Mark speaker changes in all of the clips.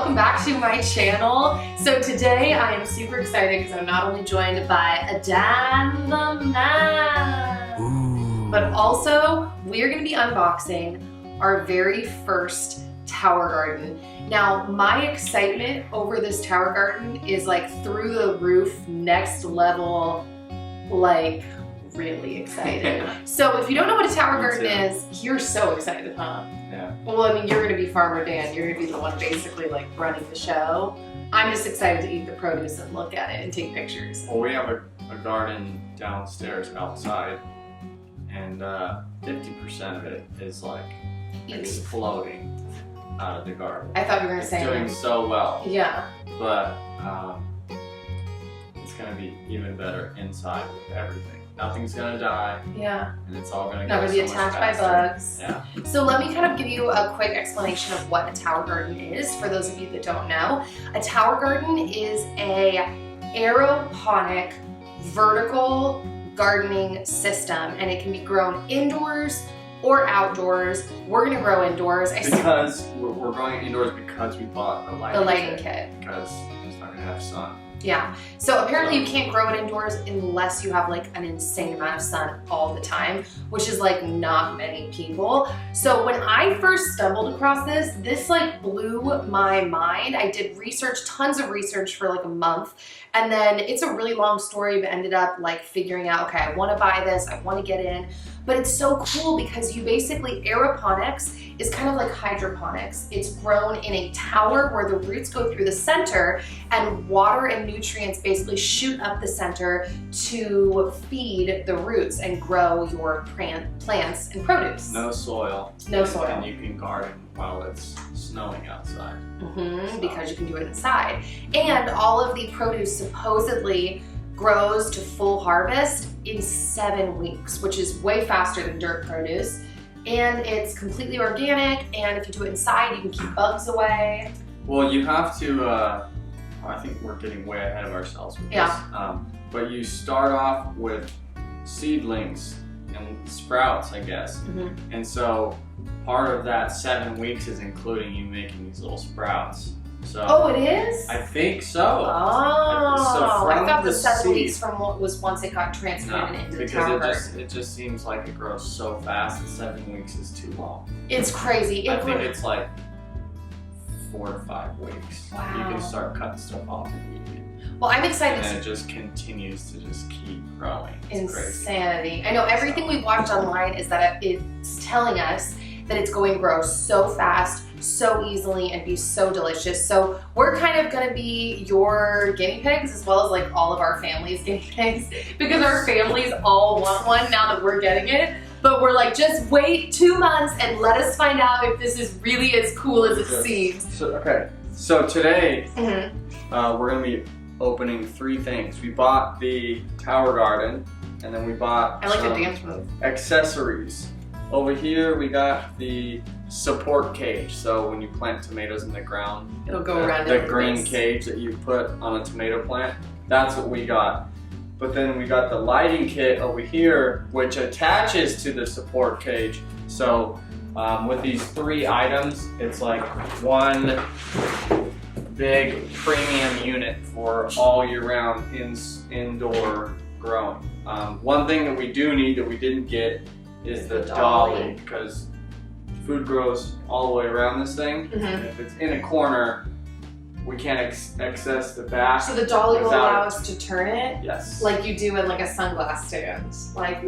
Speaker 1: welcome back to my channel. So today I am super excited because I'm not only joined by Dan the Man, but also we're going to be unboxing our very first tower garden. Now my excitement over this tower garden is like through the roof, next level, like really excited. So if you don't know what a tower garden is, you're so excited, huh?
Speaker 2: Yeah.
Speaker 1: Well, I mean, you're gonna be Farmer Dan. You're gonna be the one basically like running the show. I'm just excited to eat the produce and look at it and take pictures.
Speaker 2: Well, we have a garden downstairs outside, and 50% of it is like exploding out of the garden.
Speaker 1: I thought you were gonna say
Speaker 2: it's doing so well.
Speaker 1: Yeah.
Speaker 2: But it's gonna be even better inside with everything. Nothing's gonna die.
Speaker 1: Yeah.
Speaker 2: And it's all gonna
Speaker 1: not gonna be attacked by bugs.
Speaker 2: Yeah.
Speaker 1: So let me kind of give you a quick explanation of what a tower garden is for those of you that don't know. A tower garden is a aeroponic vertical gardening system, and it can be grown indoors or outdoors. We're gonna grow indoors.
Speaker 2: Because we're growing indoors because we bought the lighting kit. Because it's not gonna have sun.
Speaker 1: Yeah, so apparently you can't grow it indoors unless you have like an insane amount of sun all the time, which is like not many people. So when I first stumbled across this like blew my mind. I did research, tons of research for like a month, and then it's a really long story, but ended up like figuring out, okay, I wanna buy this, I wanna get in. But it's so cool because you basically, aeroponics is kind of like hydroponics. It's grown in a tower where the roots go through the center and water and nutrients basically shoot up the center to feed the roots and grow your plants and produce.
Speaker 2: No soil.
Speaker 1: No soil.
Speaker 2: And you can garden while it's snowing outside.
Speaker 1: Because you can do it inside. And all of the produce supposedly grows to full harvest in 7 weeks, which is way faster than dirt produce. And it's completely organic, and if you do it inside, you can keep bugs away.
Speaker 2: Well, you have to, I think we're getting way ahead of ourselves with this. But you start off with seedlings and sprouts, I guess. And so part of that 7 weeks is including you making these little sprouts. So,
Speaker 1: oh, it is?
Speaker 2: I think so.
Speaker 1: Oh,
Speaker 2: so
Speaker 1: I thought the 7 weeks from what was once it got transplanted into the tower garden.
Speaker 2: It just seems like it grows so fast that 7 weeks is too long.
Speaker 1: It's crazy.
Speaker 2: I think it's like 4 to 5 weeks.
Speaker 1: Wow.
Speaker 2: You can start cutting stuff off and eating it.
Speaker 1: Well, I'm excited.
Speaker 2: And it just continues to just keep growing. It's
Speaker 1: insanity.
Speaker 2: crazy.
Speaker 1: I know everything we've watched online is that it's telling us that it's going to grow so fast, so easily, and be so delicious. So we're kind of gonna be your guinea pigs, as well as like all of our family's guinea pigs, because our families all want one now that we're getting it. But we're like, just wait 2 months and let us find out if this is really as cool as it seems.
Speaker 2: So today, we're gonna be opening 3 things. We bought the tower garden, and then we bought
Speaker 1: I like the dance move.
Speaker 2: Accessories. Over here we got the support cage, so when you plant tomatoes in the ground,
Speaker 1: it'll go around
Speaker 2: the green cage that you put on a tomato plant. That's what we got. But then we got the lighting kit over here, which attaches to the support cage. So with these 3 items, it's like one big premium unit for all year round indoor growing. One thing that we do need that we didn't get is the dolly, because food grows all the way around this thing. If it's in a corner, we can't access the back.
Speaker 1: So the dolly will allow us to turn it?
Speaker 2: Yes.
Speaker 1: Like you do in like a sunglass stand. Like,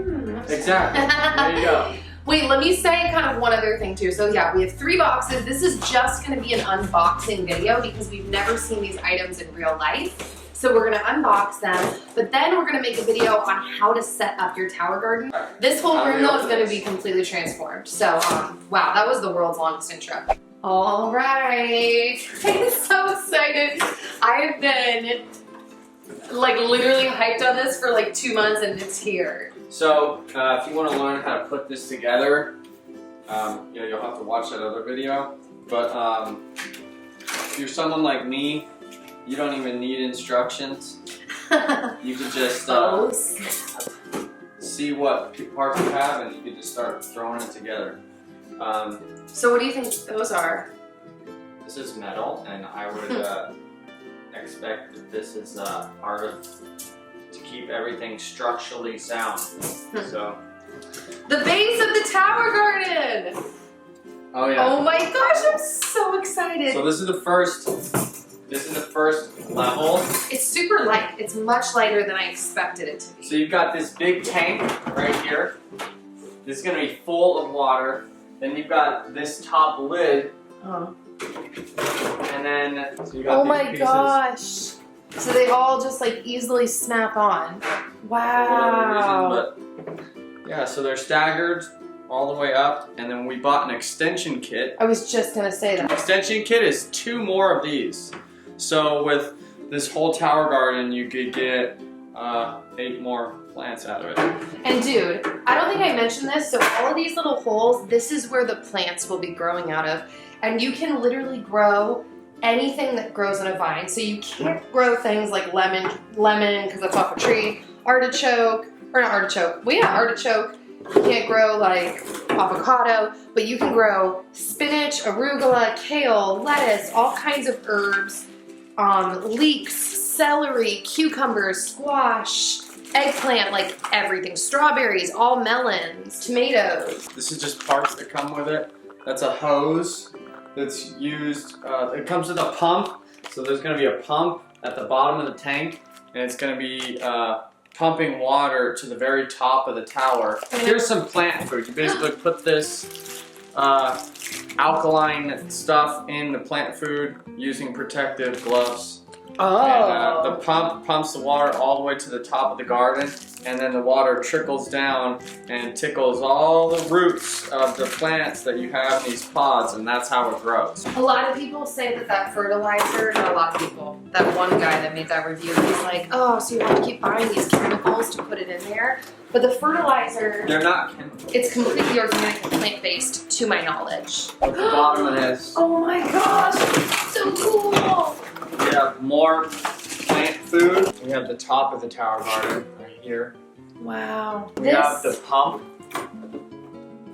Speaker 2: exactly. There you go.
Speaker 1: Wait, let me say kind of one other thing too. So yeah, we have 3 boxes. This is just gonna be an unboxing video because we've never seen these items in real life. So we're gonna unbox them, but then we're gonna make a video on how to set up your tower garden. This whole room though is gonna be completely transformed. So, wow, that was the world's longest intro. All right, I'm so excited. I've been like literally hyped on this for like 2 months and it's here.
Speaker 2: So, if you wanna learn how to put this together, you'll have to watch that other video. But if you're someone like me, you don't even need instructions. You can just see what parts you have, and you can just start throwing it together.
Speaker 1: So what do you think those are?
Speaker 2: This is metal, and I would expect that this is part of to keep everything structurally sound. So
Speaker 1: the base of the tower garden.
Speaker 2: Oh yeah.
Speaker 1: Oh my gosh, I'm so excited.
Speaker 2: So this is the first level.
Speaker 1: It's super light. It's much lighter than I expected it to be.
Speaker 2: So you've got this big tank right here. This is gonna be full of water. Then you've got this top lid. And then so you got
Speaker 1: oh
Speaker 2: these
Speaker 1: my
Speaker 2: pieces.
Speaker 1: Gosh. So they all just like easily snap on. Wow.
Speaker 2: Reason, but yeah, so they're staggered all the way up, and then we bought an extension kit.
Speaker 1: I was just gonna say that.
Speaker 2: Extension kit is 2 more of these. So with this whole tower garden, you could get 8 more plants out of it.
Speaker 1: And dude, I don't think I mentioned this, so all of these little holes, this is where the plants will be growing out of. And you can literally grow anything that grows on a vine. So you can't grow things like lemon, because that's off a tree, artichoke, or not artichoke, well yeah, artichoke. You can't grow like avocado, but you can grow spinach, arugula, kale, lettuce, all kinds of herbs, leeks, celery, cucumbers, squash, eggplant, like everything, strawberries, all melons, tomatoes.
Speaker 2: This is just parts that come with it. That's a hose that's used, it comes with a pump. So there's gonna be a pump at the bottom of the tank, and it's gonna be pumping water to the very top of the tower. Here's some plant food. You basically put this alkaline stuff in the plant food using protective gloves.
Speaker 1: Oh.
Speaker 2: And the pump pumps the water all the way to the top of the garden, and then the water trickles down and tickles all the roots of the plants that you have in these pods, and that's how it grows.
Speaker 1: A lot of people say that fertilizer, not a lot of people, that one guy that made that review, he's like, oh, so you have to keep buying these chemicals to put it in there. But the fertilizer,
Speaker 2: They're not chemicals.
Speaker 1: it's completely organic and plant-based, to my knowledge.
Speaker 2: At the bottom of this,
Speaker 1: Oh my gosh, so cool!
Speaker 2: we have more plant food. We have the top of the tower garden right here.
Speaker 1: Wow.
Speaker 2: We have the pump. This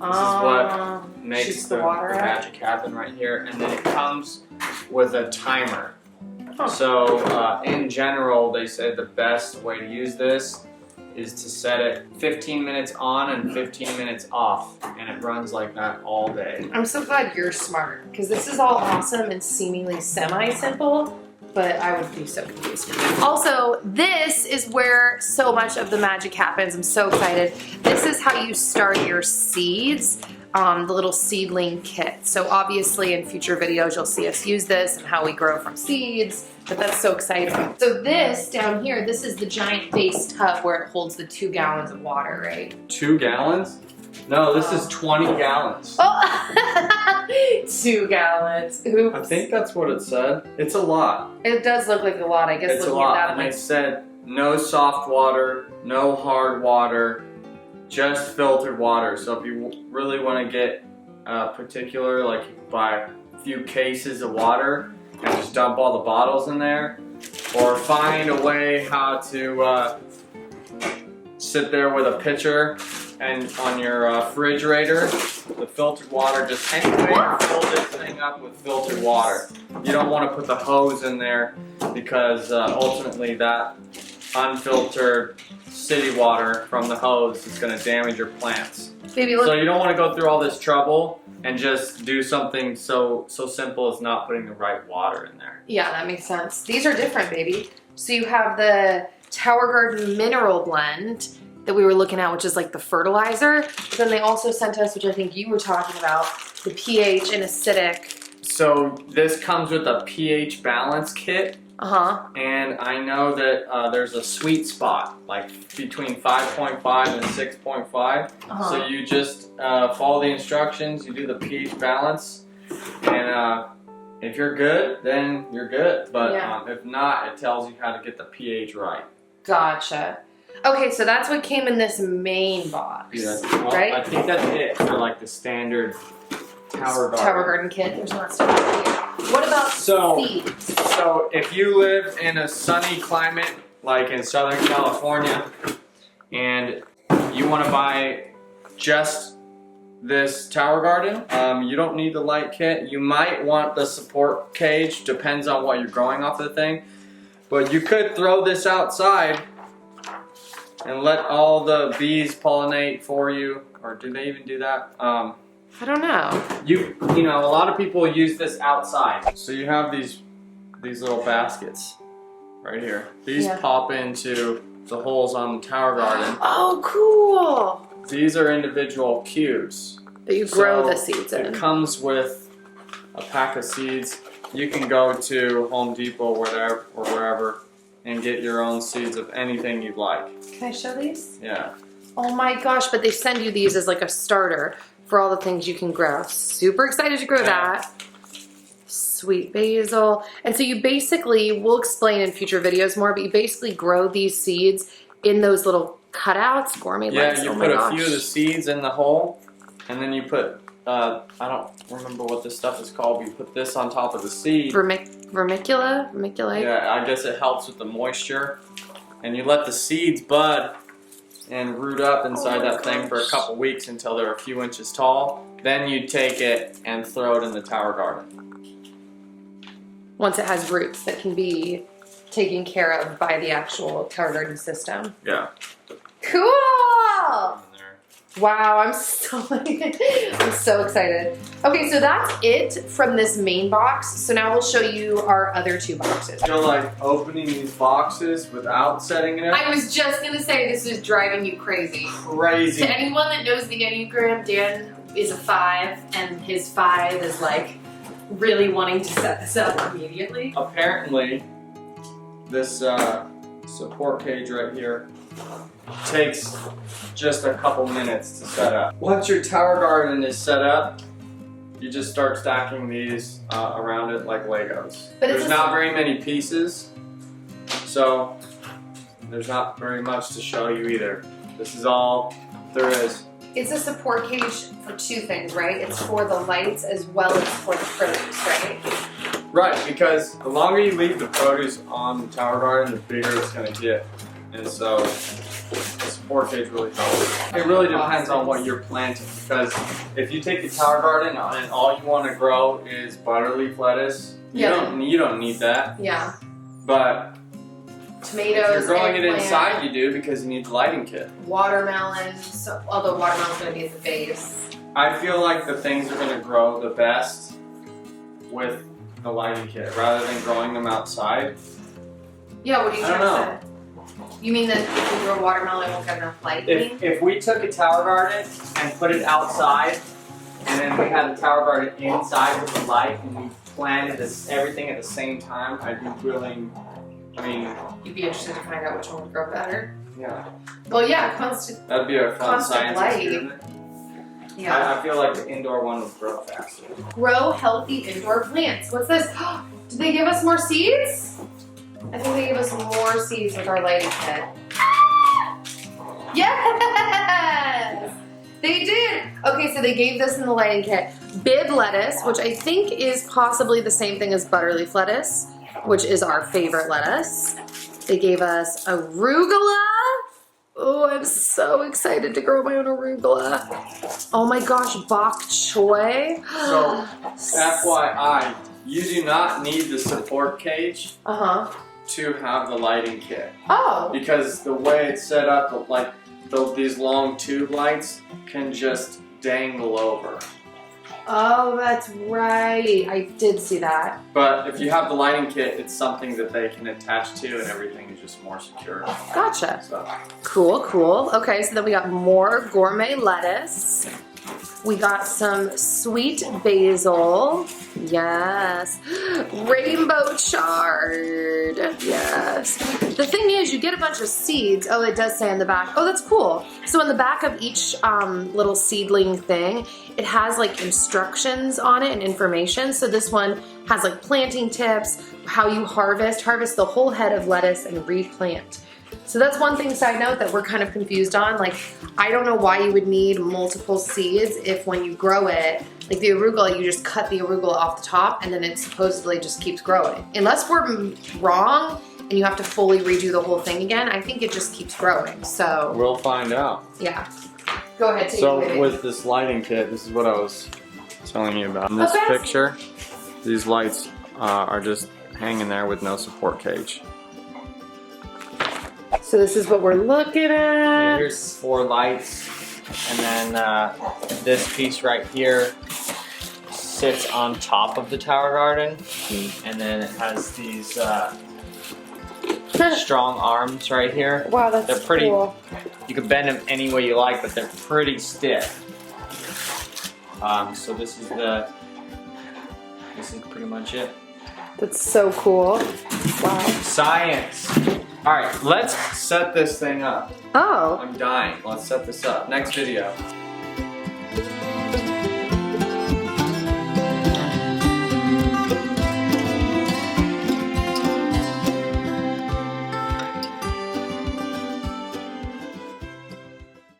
Speaker 2: is what makes
Speaker 1: shoots
Speaker 2: the
Speaker 1: water out.
Speaker 2: magic happen right here. And then it comes with a timer.
Speaker 1: Huh.
Speaker 2: So in general, they said the best way to use this is to set it 15 minutes on and 15 minutes off. And it runs like that all day.
Speaker 1: I'm so glad you're smart, because this is all awesome and seemingly semi-simple, but I would be so confused. Also, this is where so much of the magic happens. I'm so excited. This is how you start your seeds, the little seedling kit. So obviously in future videos, you'll see us use this and how we grow from seeds, but that's so exciting. So this down here, this is the giant base tub where it holds the 2 gallons of water, right?
Speaker 2: 2 gallons? No, this is 20 gallons.
Speaker 1: Oh, 2 gallons. Oops.
Speaker 2: I think that's what it said. It's a lot.
Speaker 1: It does look like a lot. I guess
Speaker 2: It's a
Speaker 1: looking at
Speaker 2: lot.
Speaker 1: that, I'm
Speaker 2: And they
Speaker 1: like,
Speaker 2: said no soft water, no hard water, just filtered water. So if you really want to get particular, like you buy a few cases of water and just dump all the bottles in there, or find a way how to sit there with a pitcher and on your refrigerator, the filtered water, just anyway, fill this thing up with filtered water. You don't want to put the hose in there because ultimately that unfiltered city water from the hose is going to damage your plants.
Speaker 1: baby, look.
Speaker 2: So you don't want to go through all this trouble and just do something so simple as not putting the right water in there.
Speaker 1: Yeah, that makes sense. These are different, baby. So you have the Tower Garden mineral blend that we were looking at, which is like the fertilizer. But then they also sent us, which I think you were talking about, the pH and acidic.
Speaker 2: So this comes with a pH balance kit.
Speaker 1: Uh-huh.
Speaker 2: And I know that there's a sweet spot, like between 5.5 and 6.5.
Speaker 1: Uh-huh.
Speaker 2: So you just follow the instructions, you do the pH balance, and if you're good, then you're good. But
Speaker 1: Yeah.
Speaker 2: if not, it tells you how to get the pH right.
Speaker 1: Gotcha. Okay, so that's what came in this main box,
Speaker 2: Well,
Speaker 1: right?
Speaker 2: I think that's it for like the standard tower garden.
Speaker 1: Tower Garden kit. There's not stuff in here. What about seeds?
Speaker 2: So if you live in a sunny climate like in Southern California and you want to buy just this tower garden, you don't need the light kit. You might want the support cage, depends on what you're growing off the thing. But you could throw this outside and let all the bees pollinate for you. Or do they even do that?
Speaker 1: I don't know.
Speaker 2: You know, a lot of people use this outside. So you have these little baskets right here. These pop into the holes on the tower garden.
Speaker 1: Oh, cool.
Speaker 2: These are individual cubes.
Speaker 1: That you grow the seeds in.
Speaker 2: It comes with a pack of seeds. You can go to Home Depot or wherever and get your own seeds of anything you'd like.
Speaker 1: Can I show these?
Speaker 2: Yeah.
Speaker 1: Oh my gosh, but they send you these as like a starter for all the things you can grow. Super excited to grow that. Sweet basil. And so you basically, we'll explain in future videos more, but you basically grow these seeds in those little cutouts, gourmet lettuce.
Speaker 2: Yeah, you put a few of the seeds in the hole, and then you put, I don't remember what this stuff is called, but you put this on top of the seed. Vermiculite? Yeah, I guess it helps with the moisture. And you let the seeds bud and root up inside that thing for a couple weeks until they're a few inches tall. Then you take it and throw it in the tower garden.
Speaker 1: Once it has roots that can be taken care of by the actual tower garden system.
Speaker 2: Yeah.
Speaker 1: Cool! Wow, I'm so excited. Okay, so that's it from this main box. So now we'll show you our other two boxes.
Speaker 2: I feel like opening these boxes without setting it up.
Speaker 1: I was just gonna say this is driving you crazy.
Speaker 2: Crazy.
Speaker 1: To anyone that knows the Enneagram, Dan is a 5, and his 5 is like really wanting to set this up immediately.
Speaker 2: Apparently, this support cage right here takes just a couple minutes to set up. Once your tower garden is set up, you just start stacking these around it like Legos. But there's not very many pieces, so there's not very much to show you either. This is all there is.
Speaker 1: It's a support cage for two things, right? It's for the lights as well as for the produce, right?
Speaker 2: Right, because the longer you leave the produce on the tower garden, the bigger it's going to get. And so the support cage really helps. It really depends on what you're planting, because if you take the tower garden and all you want to grow is butterleaf lettuce, you don't need that.
Speaker 1: Yeah.
Speaker 2: But
Speaker 1: tomatoes,
Speaker 2: if you're growing it inside, you do, because you need the lighting kit.
Speaker 1: Watermelon, so, although watermelon's going to be at the base.
Speaker 2: I feel like the things are going to grow the best with the lighting kit rather than growing them outside.
Speaker 1: Yeah, what are you trying to say? You mean that if you grow watermelon, it won't get enough light?
Speaker 2: If we took a tower garden and put it outside, and then we had a tower garden inside with the light, and we planted everything at the same time, I'd be willing. I mean,
Speaker 1: you'd be interested to find out which one would grow better.
Speaker 2: Yeah.
Speaker 1: Well, yeah, constant.
Speaker 2: That'd be a fun science experiment.
Speaker 1: Yeah.
Speaker 2: I feel like the indoor one would grow faster.
Speaker 1: Grow healthy indoor plants. What's this? Did they give us more seeds? I think they gave us more seeds with our lighting kit. Yes! They did! Okay, so they gave this in the lighting kit. Bib lettuce, which I think is possibly the same thing as butterleaf lettuce, which is our favorite lettuce. They gave us arugula. Oh, I'm so excited to grow my own arugula. Oh my gosh, bok choy.
Speaker 2: So, FYI, you do not need the support cage to have the lighting kit.
Speaker 1: Oh.
Speaker 2: Because the way it's set up, like these long tube lights can just dangle over.
Speaker 1: Oh, that's right. I did see that.
Speaker 2: But if you have the lighting kit, it's something that they can attach to, and everything is just more secure.
Speaker 1: Gotcha.
Speaker 2: So.
Speaker 1: Cool, cool. Okay, so then we got more gourmet lettuce. We got some sweet basil. Yes. Rainbow chard. Yes. The thing is, you get a bunch of seeds. Oh, it does say on the back. Oh, that's cool. So on the back of each little seedling thing, it has like instructions on it and information. So this one has like planting tips, how you harvest the whole head of lettuce and replant. So that's one thing, side note, that we're kind of confused on. Like, I don't know why you would need multiple seeds if when you grow it, like the arugula, you just cut the arugula off the top and then it supposedly just keeps growing. Unless we're wrong and you have to fully redo the whole thing again, I think it just keeps growing, so.
Speaker 2: We'll find out.
Speaker 1: Yeah. Go ahead, take it
Speaker 2: So
Speaker 1: away.
Speaker 2: with this lighting kit, this is what I was telling you about. In this
Speaker 1: Okay.
Speaker 2: picture, these lights are just hanging there with no support cage.
Speaker 1: So this is what we're looking at.
Speaker 2: Here's 4 lights, and then this piece right here sits on top of the tower garden, and then it has these strong arms right here.
Speaker 1: Wow, that's
Speaker 2: They're pretty.
Speaker 1: cool.
Speaker 2: You can bend them any way you like, but they're pretty stiff. So this is pretty much it.
Speaker 1: That's so cool. Wow.
Speaker 2: Science. All right, let's set this thing up.
Speaker 1: Oh.
Speaker 2: I'm dying. Let's set this up. Next video.